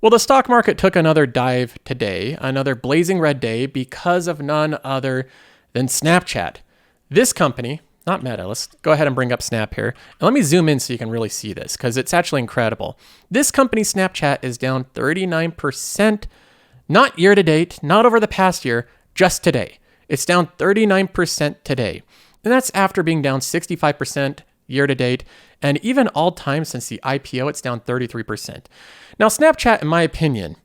Well, the stock market took another dive today, another blazing red day, because of none other than Snapchat. This company, not Meta, let's go ahead and bring up Snap here. And let me zoom in so you can really see this, because it's actually incredible. This company, Snapchat, is down 39%, not year to date, not over the past year, just today. It's down 39% today. And that's after being down 65% year to date, and even all time since the IPO, it's down 33%. Now, Snapchat, in my opinion,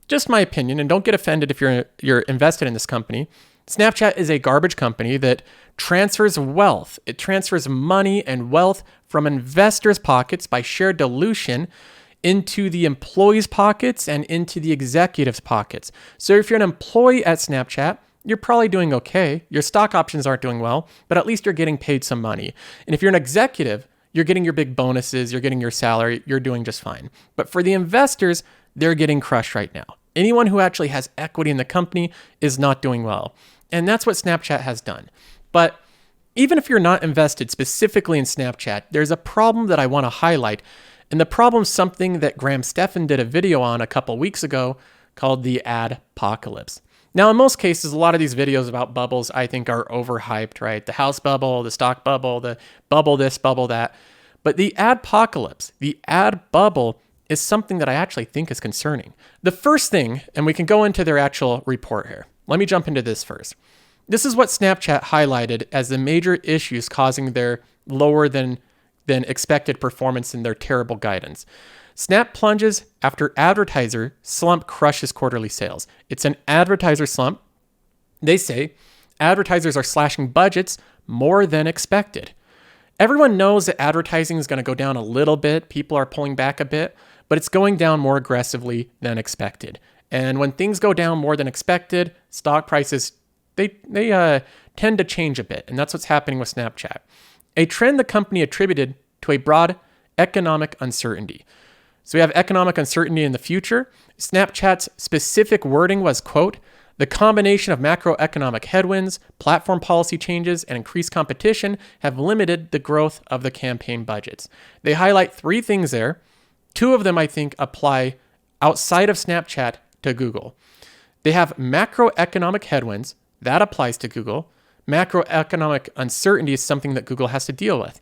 just my opinion, and don't get offended if you're invested in this company, Snapchat is a garbage company that transfers wealth. It transfers money and wealth from investors' pockets by share dilution into the employees' pockets and into the executives' pockets. So if you're an employee at Snapchat, you're probably doing okay. Your stock options aren't doing well, but at least you're getting paid some money. And if you're an executive, you're getting your big bonuses, you're getting your salary, you're doing just fine. But for the investors, they're getting crushed right now. Anyone who actually has equity in the company is not doing well. And that's what Snapchat has done. But even if you're not invested specifically in Snapchat, there's a problem that I want to highlight. And the problem's something that Graham Stephan did a video on a couple weeks ago called the adpocalypse. Now, in most cases, a lot of these videos about bubbles, I think, are overhyped, right? The house bubble, the stock bubble, the bubble this, bubble that. But the adpocalypse, the ad bubble, is something that I actually think is concerning. The first thing, and we can go into their actual report here. Let me jump into this first. This is what Snapchat highlighted as the major issues causing their lower than expected performance in their terrible guidance. Snap plunges after advertiser slump crushes quarterly sales. It's an advertiser slump. They say advertisers are slashing budgets more than expected. Everyone knows that advertising is going to go down a little bit. People are pulling back a bit, but it's going down more aggressively than expected. And when things go down more than expected, stock prices, they tend to change a bit. And that's what's happening with Snapchat. A trend the company attributed to a broad economic uncertainty. So we have economic uncertainty in the future. Snapchat's specific wording was, quote, the combination of macroeconomic headwinds, platform policy changes, and increased competition have limited the growth of the campaign budgets. They highlight three things there. Two of them, I think, apply outside of Snapchat to Google. They have macroeconomic headwinds. That applies to Google. Macroeconomic uncertainty is something that Google has to deal with.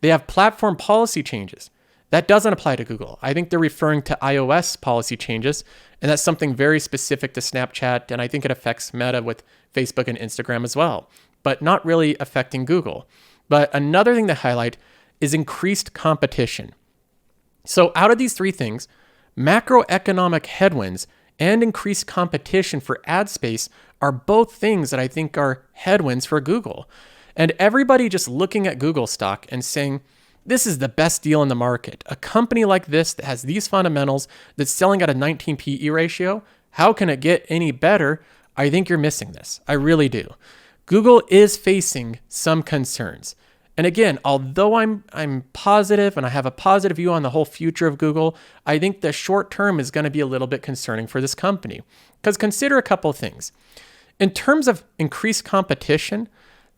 They have platform policy changes. That doesn't apply to Google. I think they're referring to iOS policy changes, and that's something very specific to Snapchat, and I think it affects Meta with Facebook and Instagram as well, but not really affecting Google. But another thing to highlight is increased competition. So out of these three things, macroeconomic headwinds and increased competition for ad space are both things that I think are headwinds for Google. And everybody just looking at Google stock and saying, this is the best deal in the market. A company like this that has these fundamentals, that's selling at a 19 PE ratio, how can it get any better? I think you're missing this. I really do. Google is facing some concerns. And again, although I'm positive and I have a positive view on the whole future of Google, I think the short term is going to be a little bit concerning for this company. Because consider a couple of things. In terms of increased competition,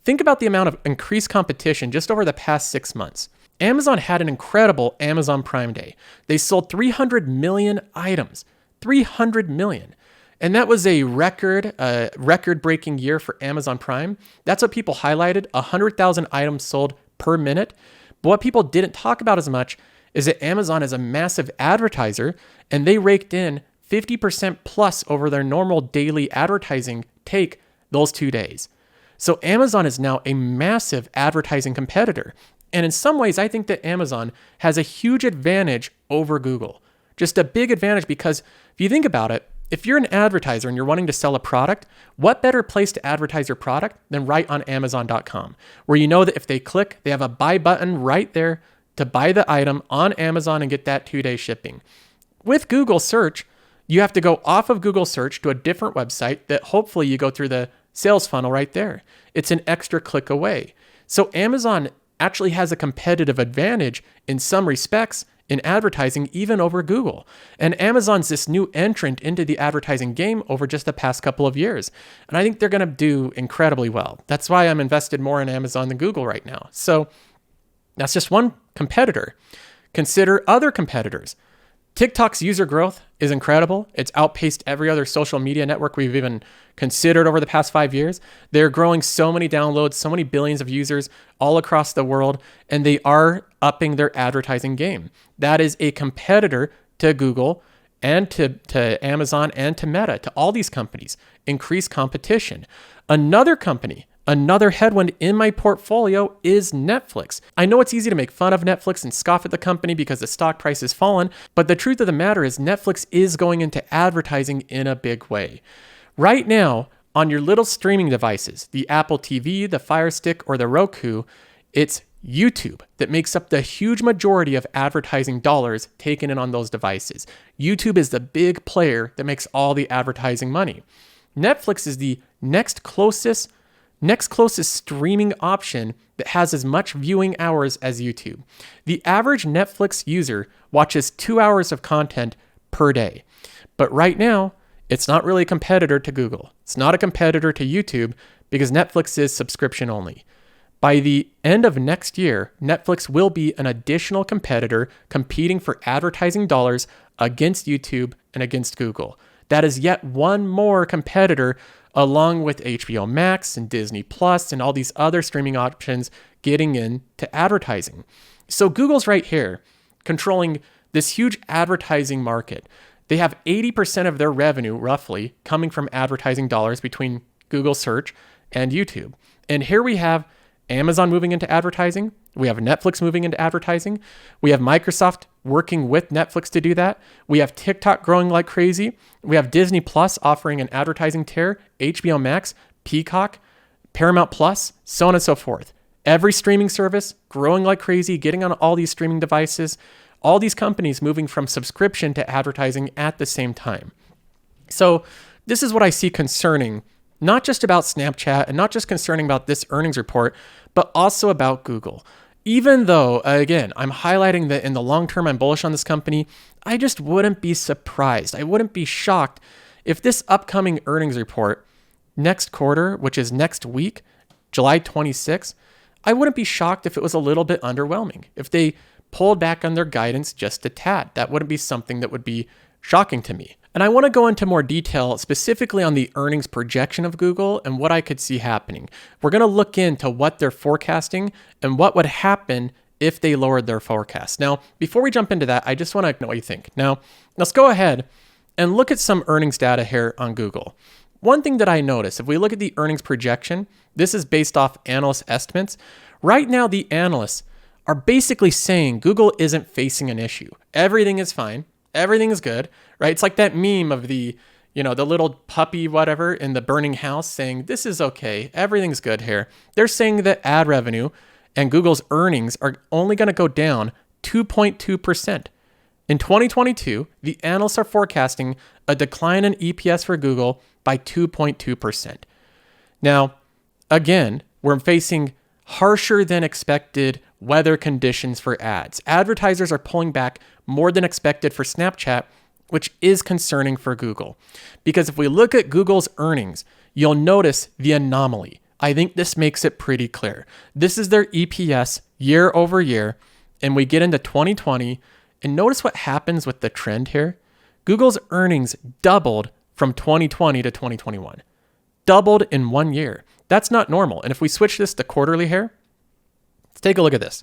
think about the amount of increased competition just over the past 6 months. Amazon had an incredible Amazon Prime Day. They sold 300 million items, 300 million. And that was a record-breaking year for Amazon Prime. That's what people highlighted, 100,000 items sold per minute. But what people didn't talk about as much is that Amazon is a massive advertiser, and they raked in 50% plus over their normal daily advertising take those 2 days. So Amazon is now a massive advertising competitor. And in some ways, I think that Amazon has a huge advantage over Google. Just a big advantage because if you think about it, if you're an advertiser and you're wanting to sell a product, what better place to advertise your product than right on Amazon.com, where you know that if they click, they have a buy button right there to buy the item on Amazon and get that 2-day shipping. With Google search, you have to go off of Google search to a different website that hopefully you go through the sales funnel right there. It's an extra click away. So Amazon actually has a competitive advantage in some respects in advertising, even over Google. And Amazon's this new entrant into the advertising game over just the past couple of years. And I think they're going to do incredibly well. That's why I'm invested more in Amazon than Google right now. So that's just one competitor. Consider other competitors. TikTok's user growth is incredible. It's outpaced every other social media network we've even considered over the past 5 years. They're growing so many downloads, so many billions of users all across the world, and they are upping their advertising game. That is a competitor to Google and to Amazon and to Meta, to all these companies. Increased competition. Another company, another headwind in my portfolio is Netflix. I know it's easy to make fun of Netflix and scoff at the company because the stock price has fallen, but the truth of the matter is Netflix is going into advertising in a big way. Right now, on your little streaming devices, the Apple TV, the Fire Stick, or the Roku, it's YouTube that makes up the huge majority of advertising dollars taken in on those devices. YouTube is the big player that makes all the advertising money. Netflix is the next closest streaming option that has as much viewing hours as YouTube. The average Netflix user watches 2 hours of content per day. But right now, it's not really a competitor to Google. It's not a competitor to YouTube because Netflix is subscription only. By the end of next year, Netflix will be an additional competitor competing for advertising dollars against YouTube and against Google. That is yet one more competitor along with HBO Max and Disney Plus and all these other streaming options getting into advertising. So Google's right here controlling this huge advertising market. They have 80% of their revenue roughly coming from advertising dollars between Google search and YouTube. And here we have Amazon moving into advertising. We have Netflix moving into advertising. We have Microsoft working with Netflix to do that. We have TikTok growing like crazy. We have Disney Plus offering an advertising tier, HBO Max, Peacock, Paramount Plus, so on and so forth. Every streaming service growing like crazy, getting on all these streaming devices, all these companies moving from subscription to advertising at the same time. So this is what I see concerning, not just about Snapchat and not just concerning about this earnings report, but also about Google. Even though, again, I'm highlighting that in the long term, I'm bullish on this company, I just wouldn't be surprised. I wouldn't be shocked if this upcoming earnings report next quarter, which is next week, July 26th, I wouldn't be shocked if it was a little bit underwhelming. If they pulled back on their guidance just a tad, that wouldn't be something that would be shocking to me. And I want to go into more detail specifically on the earnings projection of Google and what I could see happening. We're going to look into what they're forecasting and what would happen if they lowered their forecast. Now, before we jump into that, I just want to know what you think. Now, let's go ahead and look at some earnings data here on Google. One thing that I noticed, if we look at the earnings projection, this is based off analyst estimates. Right now, the analysts are basically saying Google isn't facing an issue. Everything is fine. Everything is good, right? It's like that meme of the little puppy, whatever, in the burning house saying, this is okay. Everything's good here. They're saying that ad revenue and Google's earnings are only going to go down 2.2%. In 2022, the analysts are forecasting a decline in EPS for Google by 2.2%. Now, again, we're facing harsher than expected weather conditions for ads. Advertisers are pulling back more than expected for Snapchat, which is concerning for Google. Because if we look at Google's earnings, you'll notice the anomaly. I think this makes it pretty clear. This is their EPS year over year, and we get into 2020, and notice what happens with the trend here. Google's earnings doubled from 2020 to 2021. Doubled in 1 year. That's not normal. And if we switch this to quarterly here, let's take a look at this.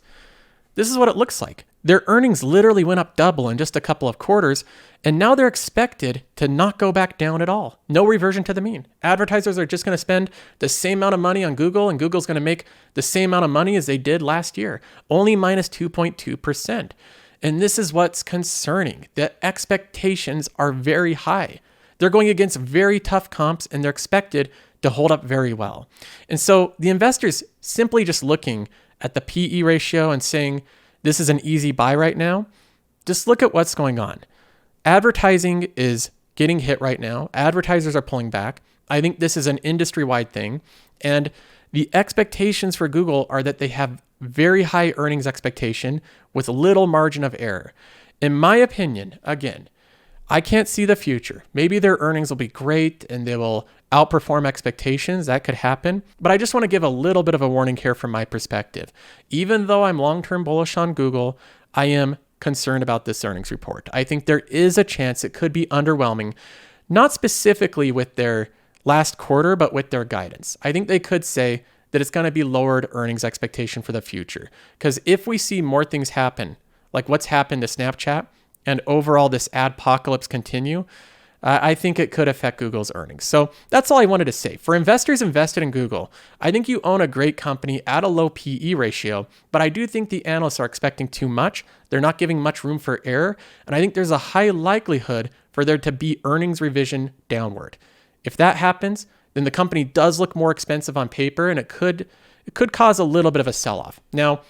This is what it looks like. Their earnings literally went up double in just a couple of quarters, and now they're expected to not go back down at all. No reversion to the mean. Advertisers are just going to spend the same amount of money on Google, and Google's going to make the same amount of money as they did last year, only minus 2.2%. And this is what's concerning. The expectations are very high. They're going against very tough comps, and they're expected to hold up very well. And so the investors simply just looking at the PE ratio and saying, this is an easy buy right now. Just look at what's going on. Advertising is getting hit right now. Advertisers are pulling back. I think this is an industry-wide thing. And the expectations for Google are that they have very high earnings expectation with little margin of error. In my opinion, again, I can't see the future. Maybe their earnings will be great and they will outperform expectations. That could happen. But I just want to give a little bit of a warning here from my perspective. Even though I'm long-term bullish on Google, I am concerned about this earnings report. I think there is a chance it could be underwhelming, not specifically with their last quarter, but with their guidance. I think they could say that it's going to be lowered earnings expectation for the future. Because if we see more things happen, like what's happened to Snapchat, and overall this adpocalypse continue, I think it could affect Google's earnings. So that's all I wanted to say. For investors invested in Google, I think you own a great company at a low PE ratio, but I do think the analysts are expecting too much. They're not giving much room for error, and I think there's a high likelihood for there to be earnings revision downward. If that happens, then the company does look more expensive on paper, and it could cause a little bit of a sell-off. Now,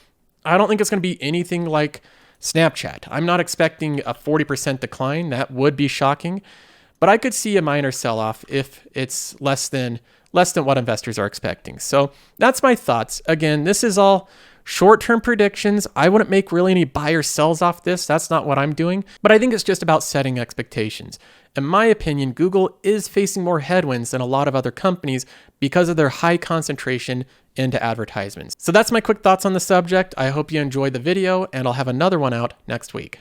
I don't think it's going to be anything like Snapchat. I'm not expecting a 40% decline. That would be shocking. But I could see a minor sell-off if it's less than what investors are expecting. So that's my thoughts. Again, this is all short-term predictions. I wouldn't make really any buy or sells off this. That's not what I'm doing. But I think it's just about setting expectations. In my opinion, Google is facing more headwinds than a lot of other companies because of their high concentration into advertisements. So that's my quick thoughts on the subject. I hope you enjoyed the video, and I'll have another one out next week.